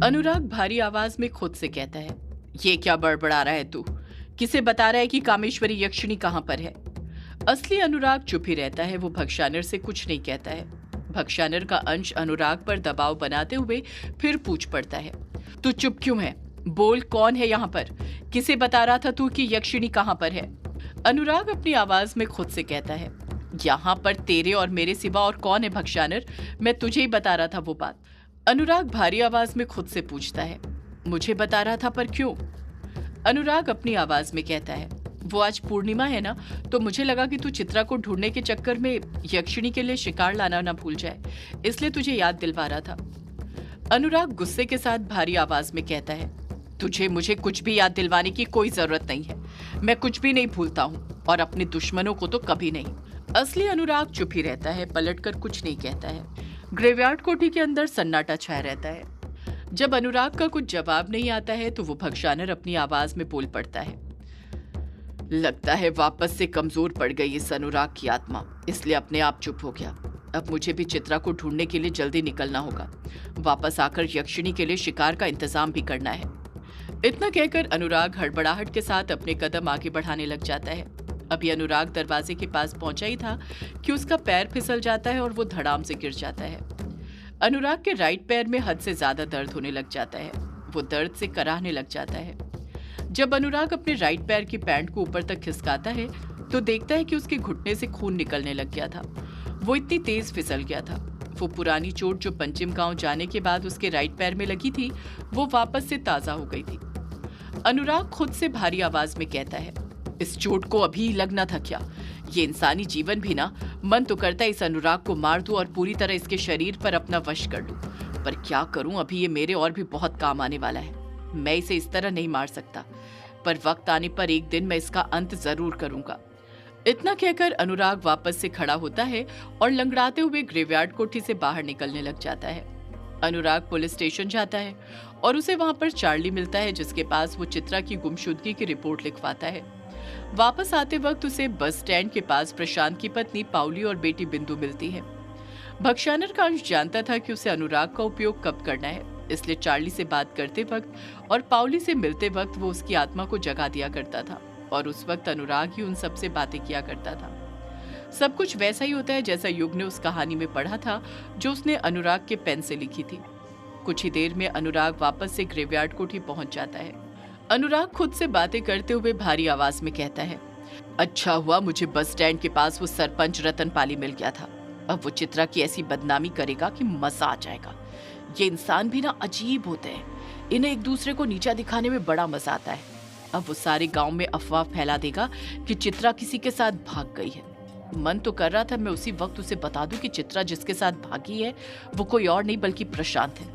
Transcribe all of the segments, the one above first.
अनुराग भारी आवाज में खुद से कहता है, ये क्या बड़बड़ा रहा है तू? किसे बता रहा है कि कामेश्वरी यक्षिणी कहां पर है? असली अनुराग चुप ही रहता है। वो भक्षानर से कुछ नहीं कहता है। भक्षानर का अंश अनुराग पर दबाव बनाते हुए फिर पूछ पड़ता है, तू चुप क्यों है? बोल, कौन है यहाँ पर? किसे बता रहा था तू कि यक्षिणी कहां पर है? अनुराग अपनी आवाज में खुद से कहता है, यहाँ पर तेरे और मेरे सिवा और कौन है भक्षानर? मैं तुझे ही बता रहा था वो बात। अनुराग भारी आवाज में खुद से पूछता है, मुझे बता रहा था पर क्यों? अनुराग अपनी आवाज में कहता है, वो आज पूर्णिमा है ना, तो मुझे लगा कि तू चित्रा को ढूंढने के चक्कर में यक्षिणी के लिए शिकार लाना ना भूल जाए, इसलिए तुझे याद दिलवा रहा था। अनुराग गुस्से के साथ भारी आवाज में कहता है, तुझे मुझे कुछ भी याद दिलवाने की कोई जरूरत नहीं है। मैं कुछ भी नहीं भूलता हूँ, और अपने दुश्मनों को तो कभी नहीं। असली अनुराग चुप ही रहता है, पलटकर कुछ नहीं कहता है। ग्रेवयार्ड कोठी के अंदर सन्नाटा छाया रहता है। जब अनुराग का कुछ जवाब नहीं आता है तो वो भक्षानर अपनी आवाज में बोल पड़ता है, लगता है वापस से कमजोर पड़ गई इस अनुराग की आत्मा, इसलिए अपने आप चुप हो गया। अब मुझे भी चित्रा को ढूंढने के लिए जल्दी निकलना होगा। वापस आकर यक्षिणी के लिए शिकार का इंतजाम भी करना है। इतना कहकर अनुराग हड़बड़ाहट के साथ अपने कदम आगे बढ़ाने लग जाता है। अभी अनुराग दरवाजे के पास पहुंचा ही था कि उसका पैर फिसल जाता है और वो धड़ाम से गिर जाता है। अनुराग के राइट पैर में हद से ज्यादा दर्द होने लग जाता है। वो दर्द से कराहने लग जाता है। जब अनुराग अपने राइट पैर की पैंट को ऊपर तक खिसकाता है तो देखता है कि उसके घुटने से खून निकलने लग गया था। वो इतनी तेज फिसल गया था। वो पुरानी चोट जो पंचिम गांव जाने के बाद उसके राइट पैर में लगी थी, वो वापस से ताजा हो गई थी। अनुराग खुद से भारी आवाज में कहता है, इस चोट को अभी लगना था क्या? ये इंसानी जीवन भी ना, मन तो करता है इस अनुराग को मार दूं और पूरी तरह इसके शरीर पर अपना वश कर लूं, पर क्या करूं, अभी ये मेरे और भी बहुत काम आने वाला है। मैं इसे इस तरह नहीं मार सकता, पर वक्त आने पर एक दिन मैं इसका अंत जरूर करूंगा। इतना कहकर अनुराग वापस से खड़ा होता है और लंगड़ाते हुए ग्रेवयार्ड कोठी से बाहर निकलने लग जाता है। अनुराग पुलिस स्टेशन जाता है और उसे वहां पर चार्ली मिलता है, जिसके पास वो चित्रा की गुमशुदगी की रिपोर्ट लिखवाता है। वापस आते वक्त उसे बस स्टैंड के पास प्रशांत की पत्नी पाउली और बेटी बिंदु मिलती है। भक्षानर का अंश जानता था कि उसे अनुराग का उपयोग कब करना है, इसलिए चार्ली से बात करते वक्त और पाउली से मिलते वक्त वो उसकी आत्मा को जगा दिया करता था, और उस वक्त अनुराग ही उन सब से बातें किया करता था। सब कुछ वैसा ही होता है जैसा युग ने उस कहानी में पढ़ा था जो उसने अनुराग के पेन से लिखी थी। कुछ ही देर में अनुराग वापस से ग्रेवयार्ड कोठी पहुंच जाता है। अनुराग खुद से बातें करते हुए भारी आवाज में कहता है, अच्छा हुआ मुझे बस स्टैंड के पास वो सरपंच रतनपाली मिल गया था। अब वो चित्रा की ऐसी बदनामी करेगा कि मजा आ जाएगा। ये इंसान भी ना अजीब होते हैं, इन्हें एक दूसरे को नीचा दिखाने में बड़ा मजा आता है। अब वो सारे गांव में अफवाह फैला देगा कि चित्रा किसी के साथ भाग गई है। मन तो कर रहा था मैं उसी वक्त उसे बता दूं कि चित्रा जिसके साथ भागी है वो कोई और नहीं बल्कि प्रशांत है,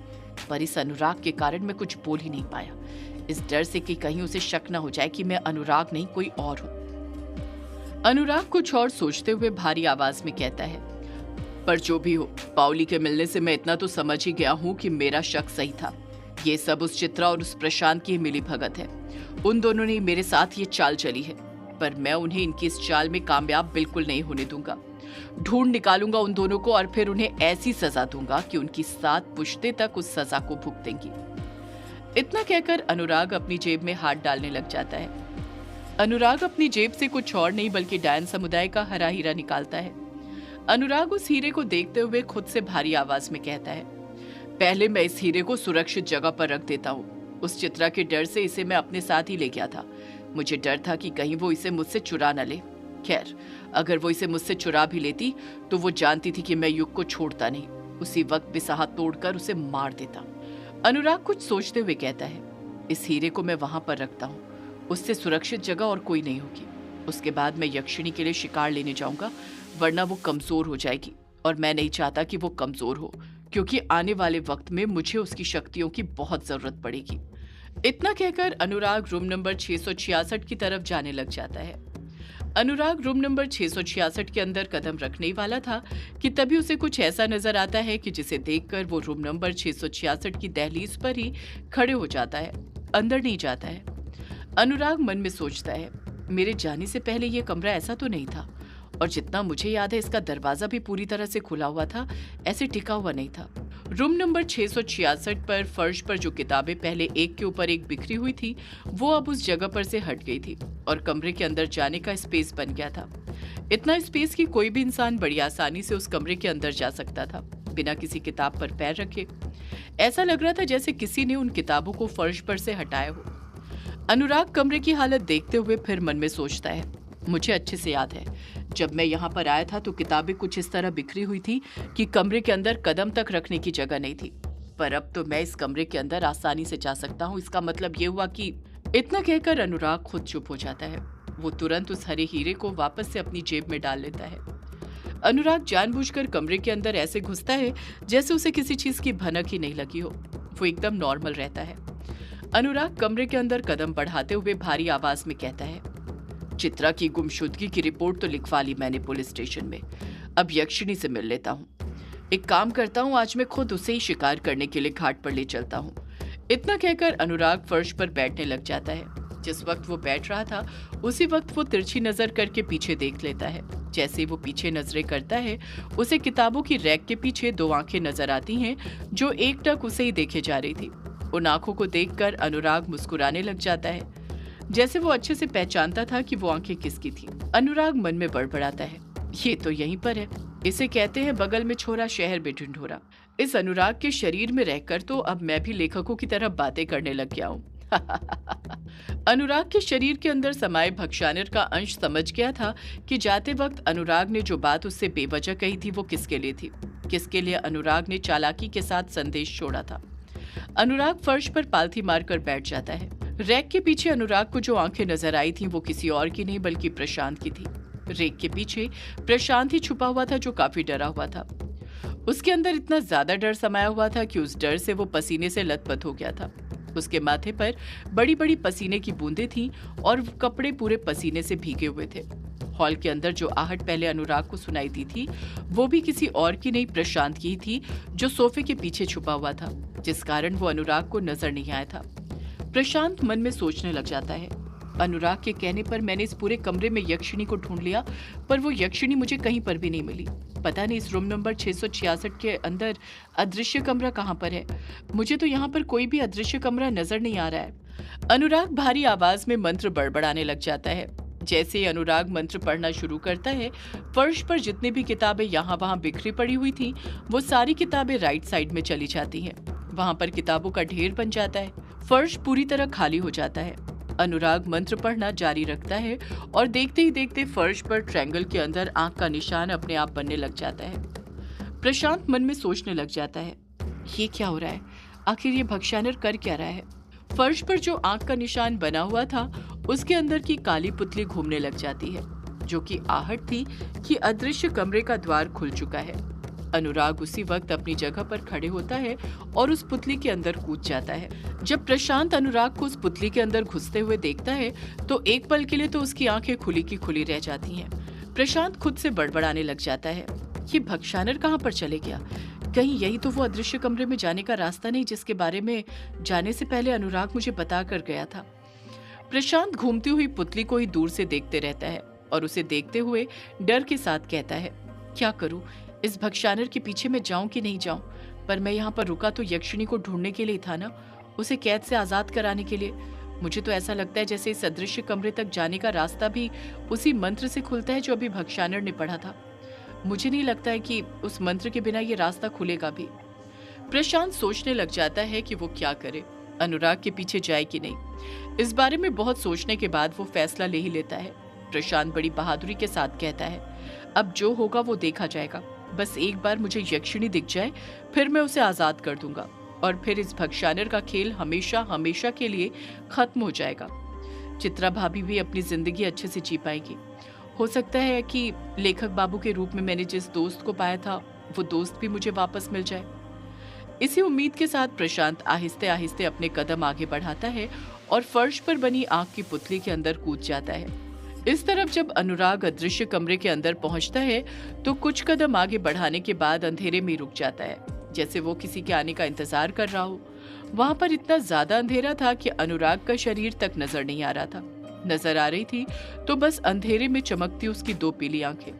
पर इस अनुराग के कारण मैं कुछ बोल ही नहीं पाया, इस डर से कि कहीं उसे शक न हो जाए कि मैं अनुराग नहीं कोई और हूं। अनुराग कुछ और सोचते हुए भारी आवाज में कहता है, पर जो भी हो, पाउली के मिलने से मैं इतना तो समझ ही गया हूं कि मेरा शक सही था। ये सब उस चित्रा और उस प्रशांत की मिली भगत है। उन दोनों ने मेरे साथ ये चाल चली है, पर मैं उन्हें इनकी इस चाल में कामयाब बिल्कुल नहीं होने दूंगा। ढूंढ निकालूंगा उन दोनों को और फिर उन्हें ऐसी सजा दूंगा कि उनकी 7 पुश्ते तक उस सजा को भुगतेंगी। इतना कहकर अनुराग अपनी जेब में हाथ डालने लग जाता है। अनुराग अपनी जेब से कुछ और नहीं बल्कि डायन समुदाय का हरा हीरा निकालता है। अनुराग उस हीरे को देखते हुए खुद से भारी आवाज में कहता है, पहले मैं इस हीरे को सुरक्षित जगह पर रख देता हूँ। उस चित्रा के डर से इसे मैं अपने साथ ही ले गया था। मुझे डर था कि कहीं वो इसे मुझसे चुरा न ले। खैर, अगर वो इसे मुझसे चुरा भी लेती तो वो जानती थी कि मैं युग को छोड़ता नहीं, उसी वक्त बिसाहा तोड़कर उसे मार देता। अनुराग कुछ सोचते हुए कहता है, इस हीरे को मैं वहां पर रखता हूँ, उससे सुरक्षित जगह और कोई नहीं होगी। उसके बाद मैं यक्षिणी के लिए शिकार लेने जाऊंगा, वरना वो कमजोर हो जाएगी, और मैं नहीं चाहता कि वो कमजोर हो, क्योंकि आने वाले वक्त में मुझे उसकी शक्तियों की बहुत जरूरत पड़ेगी। इतना कहकर अनुराग रूम नंबर 666 की तरफ जाने लग जाता है। अनुराग रूम नंबर 666 के अंदर कदम रखने वाला था कि तभी उसे कुछ ऐसा नजर आता है कि जिसे देखकर वो रूम नंबर 666 की दहलीज पर ही खड़े हो जाता है, अंदर नहीं जाता है। अनुराग मन में सोचता है, मेरे जाने से पहले ये कमरा ऐसा तो नहीं था, और जितना मुझे याद है इसका दरवाजा भी पूरी तरह से खुला हुआ था, ऐसे टिका हुआ नहीं था। रूम नंबर 666 पर फर्श पर जो किताबें पहले एक के ऊपर एक बिखरी हुई थी, वो अब उस जगह पर से हट गई थी और कमरे के अंदर जाने का स्पेस बन गया था। इतना स्पेस कि कोई भी इंसान बड़ी आसानी से उस कमरे के अंदर जा सकता था, बिना किसी किताब पर पैर रखे। ऐसा लग रहा था जैसे किसी ने उन किताबों को फर्श पर से हटाया हो। अनुराग कमरे की हालत देखते हुए फिर मन में सोचता है, मुझे अच्छे से याद है, जब मैं यहाँ पर आया था तो किताबें कुछ इस तरह बिखरी हुई थी कि कमरे के अंदर कदम तक रखने की जगह नहीं थी। पर अब तो मैं इस कमरे के अंदर आसानी से जा सकता हूँ। इसका मतलब ये हुआ कि... इतना कहकर अनुराग खुद चुप हो जाता है। वो तुरंत उस हरे हीरे को वापस से अपनी जेब में डाल लेता है। अनुराग जानबूझकर कमरे के अंदर ऐसे घुसता है जैसे उसे किसी चीज की भनक ही नहीं लगी हो। वो एकदम नॉर्मल रहता है। अनुराग कमरे के अंदर कदम बढ़ाते हुए भारी आवाज में कहता है, चित्रा की गुमशुदगी की रिपोर्ट तो लिखवा ली मैंने पुलिस स्टेशन में। अब यक्षिणी से मिल लेता हूँ। एक काम करता हूँ, आज मैं खुद उसे ही शिकार करने के लिए घाट पर ले चलता हूँ। इतना कहकर अनुराग फर्श पर बैठने लग जाता है। जिस वक्त वो बैठ रहा था उसी वक्त वो तिरछी नजर करके पीछे देख लेता है। जैसे वो पीछे नजरें करता है, उसे किताबों की रैक के पीछे दो आंखें नजर आती हैं जो एकटक उसे ही देखे जा रही थी। उन आंखों को देखकर अनुराग मुस्कुराने लग जाता है, जैसे वो अच्छे से पहचानता था कि वो आंखें किसकी थी। अनुराग मन में बड़बड़ाता है, ये तो यहीं पर है। इसे कहते हैं बगल में छोरा शहर में ढिंढोरा। इस अनुराग के शरीर में रहकर तो अब मैं भी लेखकों की तरह बातें करने लग गया हूँ। अनुराग के शरीर के अंदर समाये भक्षानिर का अंश समझ गया था कि जाते वक्त अनुराग ने जो बात उससे बेवजह कही थी वो किसके लिए थी, किसके लिए अनुराग ने चालाकी के साथ संदेश छोड़ा था। अनुराग फर्श पर पालथी मारकर बैठ जाता है। रैक के पीछे अनुराग को जो आंखें नजर आई थीं वो किसी और की नहीं बल्कि प्रशांत की थी। रैक के पीछे प्रशांत ही छुपा हुआ था जो काफी डरा हुआ था। उसके अंदर इतना ज्यादा डर समाया हुआ था कि उस डर से वो पसीने से लथपथ हो गया था। उसके माथे पर बड़ी बड़ी पसीने की बूंदें थीं और कपड़े पूरे पसीने से भीगे हुए थे। हॉल के अंदर जो आहट पहले अनुराग को सुनाई दी थी वो भी किसी और की नहीं, प्रशांत की ही थी, जो सोफे के पीछे छुपा हुआ था, जिस कारण वो अनुराग को नजर नहीं आया था। प्रशांत मन में सोचने लग जाता है, अनुराग के कहने पर मैंने इस पूरे कमरे में यक्षिणी को ढूंढ लिया, पर वो यक्षिणी मुझे कहीं पर भी नहीं मिली। पता नहीं इस रूम नंबर 666 के अंदर अदृश्य कमरा कहाँ पर है। मुझे तो यहाँ पर कोई भी अदृश्य कमरा नजर नहीं आ रहा है। अनुराग भारी आवाज में मंत्र बड़बड़ाने लग जाता है। जैसे ही अनुराग मंत्र पढ़ना शुरू करता है, फर्श पर जितनी भी किताबें यहाँ वहाँ बिखरी पड़ी हुई थी वो सारी किताबें राइट साइड में चली जाती हैं। वहाँ पर किताबों का ढेर बन जाता है। फर्श पूरी तरह खाली हो जाता है। अनुराग मंत्र पढ़ना जारी रखता है और देखते ही देखते फर्श पर ट्रायंगल के अंदर आंख का निशान अपने आप बनने लग जाता है। प्रशांत मन में सोचने लग जाता है, ये क्या हो रहा है? आखिर ये भक्षानिर कर क्या रहा है? फर्श पर जो आंख का निशान बना हुआ था उसके अंदर की काली पुतली घूमने लग जाती है, जो कि आहट थी कि अदृश्य कमरे का द्वार खुल चुका है। अनुराग उसी वक्त अपनी जगह पर खड़े होता है और उस पुतली के अंदर कूद जाता है। जब प्रशांत अनुराग को उस पुतली के अंदर घुसते हुए देखता है तो एक पल के लिए तो उसकी आंखें खुली की खुली रह जाती हैं। प्रशांत खुद से बड़बड़ाने लग जाता है, ये भक्षानिर कहाँ पर चले गया? कहीं यही तो वो अदृश्य कमरे में जाने का रास्ता नहीं जिसके बारे में जाने से पहले अनुराग मुझे बता कर गया था। प्रशांत घूमती हुई पुतली को ही दूर से देखते रहता है और उसे देखते हुए डर के साथ कहता है, क्या करूं? इस भक्षानिर के पीछे मैं जाऊं कि नहीं जाऊं? पर मैं यहाँ पर रुका तो यक्षिणी को ढूंढने के लिए था ना, उसे कैद से आजाद कराने के लिए। मुझे तो ऐसा लगता है जैसे इस अदृश्य कमरे तक जाने का रास्ता भी उसी मंत्र से खुलता है जो अभी भक्षानिर ने पढ़ा था। मुझे नहीं लगता है कि उस मंत्र के बिना ये रास्ता खुलेगा भी। प्रशांत सोचने लग जाता है कि वो क्या करे, अनुराग के पीछे जाए कि नहीं। इस बारे में बहुत सोचने के बाद वो फैसला ले ही लेता है। प्रशांत बड़ी बहादुरी के साथ कहता है, अब जो होगा वो देखा जाएगा, बस एक बार मुझे यक्षिणी दिख जाए फिर मैं उसे आजाद कर दूंगा और फिर इस भक्षानिर का खेल हमेशा हमेशा के लिए खत्म हो जाएगा। चित्रा भाभी भी अपनी जिंदगी अच्छे से जी पाएगी। हो सकता है कि लेखक बाबू के रूप में मैंने जिस दोस्त को पाया था वो दोस्त भी मुझे वापस मिल जाए। इसी उम्मीद के साथ प्रशांत आहिस्ते आहिस्ते अपने कदम आगे बढ़ाता है और फर्श पर बनी आंख की पुतली के अंदर कूद जाता है। इस तरफ जब अनुराग अदृश्य कमरे के अंदर पहुंचता है तो कुछ कदम आगे बढ़ाने के बाद अंधेरे में रुक जाता है, जैसे वो किसी के आने का इंतजार कर रहा हो। वहां पर इतना ज्यादा अंधेरा था कि अनुराग का शरीर तक नजर नहीं आ रहा था। नजर आ रही थी तो बस अंधेरे में चमकती उसकी दो पीली आंखें।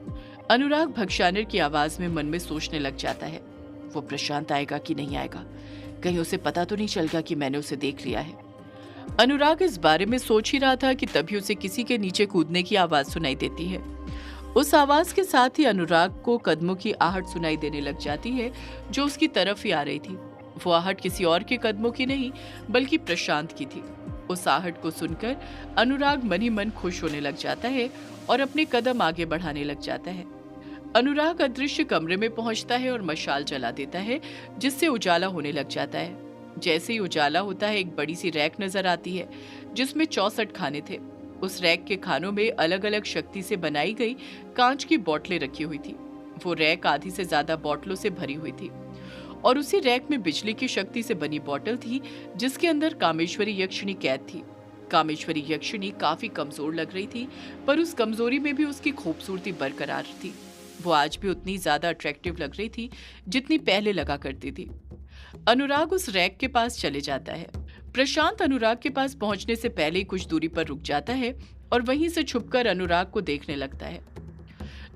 अनुराग भक्षानिर की आवाज में मन में सोचने लग जाता है, वो प्रशांत आएगा कि नहीं आएगा, कहीं उसे पता तो नहीं चल गया कि मैंने उसे देख लिया है। अनुराग इस बारे में सोच ही रहा था कि तभी उसे किसी के नीचे कूदने की आवाज सुनाई देती है। उस आवाज के साथ ही अनुराग को कदमों की आहट सुनाई देने लग जाती है जो उसकी तरफ ही आ रही थी। वो आहट किसी और के कदमों की नहीं बल्कि प्रशांत की थी। उस आहट को सुनकर अनुराग मन ही मन खुश होने लग जाता है और अपने कदम आगे बढ़ाने लग जाता है। अनुराग अदृश्य कमरे में पहुंचता है और मशाल जला देता है जिससे उजाला होने लग जाता है। जैसे ही उजाला होता है एक बड़ी सी रैक नजर आती है जिसमें 64 खाने थे। उस रैक के खानों में अलग अलग शक्ति से बनाई गई कांच की बोतलें रखी हुई थी। वो रैक आधी से ज्यादा बोतलों से भरी हुई थी और उसी रैक में बिजली की शक्ति से बनी बोतल थी जिसके अंदर कामेश्वरी यक्षिणी कैद थी। कामेश्वरी यक्षिणी काफी कमजोर लग रही थी पर उस कमजोरी में भी उसकी खूबसूरती बरकरार थी। वो आज भी उतनी ज्यादा अट्रैक्टिव लग रही थी जितनी पहले लगा करती थी। अनुराग उस रैक के पास चले जाता है। प्रशांत अनुराग के पास पहुंचने से पहले ही कुछ दूरी पर रुक जाता है और वहीं से छुपकर अनुराग को देखने लगता है।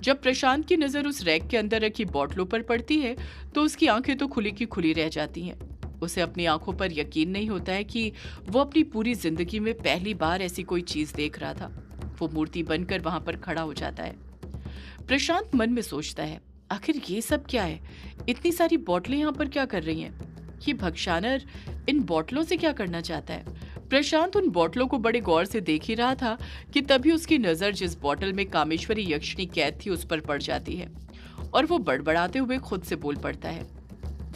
जब प्रशांत की नजर उस रैक के अंदर रखी बोतलों पर पड़ती है तो उसकी आंखें तो खुली की खुली रह जाती हैं। उसे अपनी आंखों पर यकीन नहीं होता है कि वो अपनी पूरी जिंदगी में पहली बार ऐसी कोई चीज देख रहा था। वो मूर्ति बनकर वहां पर खड़ा हो जाता है। प्रशांत मन में सोचता है, आखिर ये सब क्या है? इतनी सारी बोतलें यहाँ पर क्या कर रही हैं? ये भक्षानर इन बोतलों से क्या करना चाहता है? प्रशांत उन बोतलों को बड़े गौर से देख ही रहा था कि तभी उसकी नजर जिस बोतल में कामेश्वरी यक्षिणी कैद थी उस पर पड़ जाती है और वो बड़बड़ाते हुए खुद से बोल पड़ता है,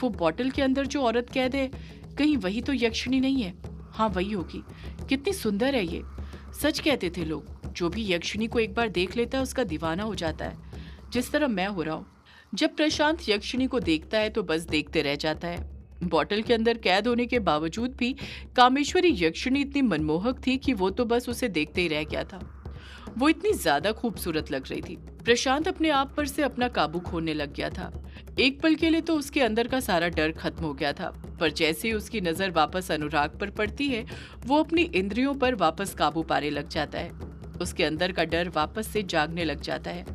वो बोतल के अंदर जो औरत कैद है कहीं वही तो यक्षिणी नहीं है? हाँ वही होगी। कितनी सुंदर है ये। सच कहते थे लोग, जो भी यक्षिणी को एक बार देख लेता है उसका दीवाना हो जाता है, जिस तरह मैं हो रहा हूँ। जब प्रशांत यक्षिणी को देखता है तो बस देखते रह जाता है। बोतल के अंदर कैद होने के बावजूद भी कामेश्वरी यक्षिणी इतनी मनमोहक थी कि वो तो बस उसे देखते ही रह गया था। वो इतनी ज्यादा खूबसूरत लग रही थी। प्रशांत अपने आप पर से अपना काबू खोने लग गया था। एक पल के लिए तो उसके अंदर का सारा डर खत्म हो गया था, पर जैसे ही उसकी नजर वापस अनुराग पर पड़ती है वो अपनी इंद्रियों पर वापस काबू पाने लग जाता है। उसके अंदर का डर वापस से जागने लग जाता है।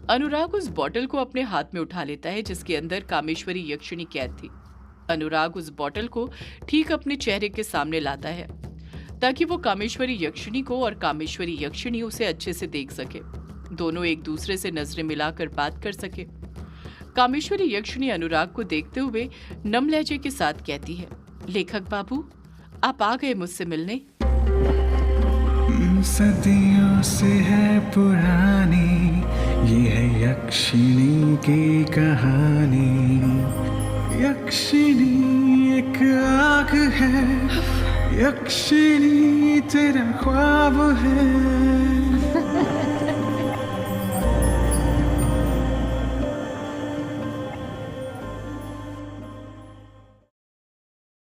अनुराग उस बोतल को अपने हाथ में उठा लेता है जिसके अंदर कामेश्वरी यक्षिणी कैद थी। अनुराग उस बोतल को ठीक अपने चेहरे के सामने लाता है ताकि वो कामेश्वरी यक्षिणी को और कामेश्वरी यक्षिणी उसे अच्छे से देख सके। दोनों एक दूसरे से नजरें मिलाकर बात कर सके। कामेश्वरी यक्षिणी अनुराग को देखते हुए नम लहजे के साथ कहती है, लेखक बाबू आप आ गए मुझसे मिलने। सदियों से है पुरानी ये है यक्षिणी की कहानी। यक्षिणी एक आग है, यक्षिणी तेरा ख्वाब है।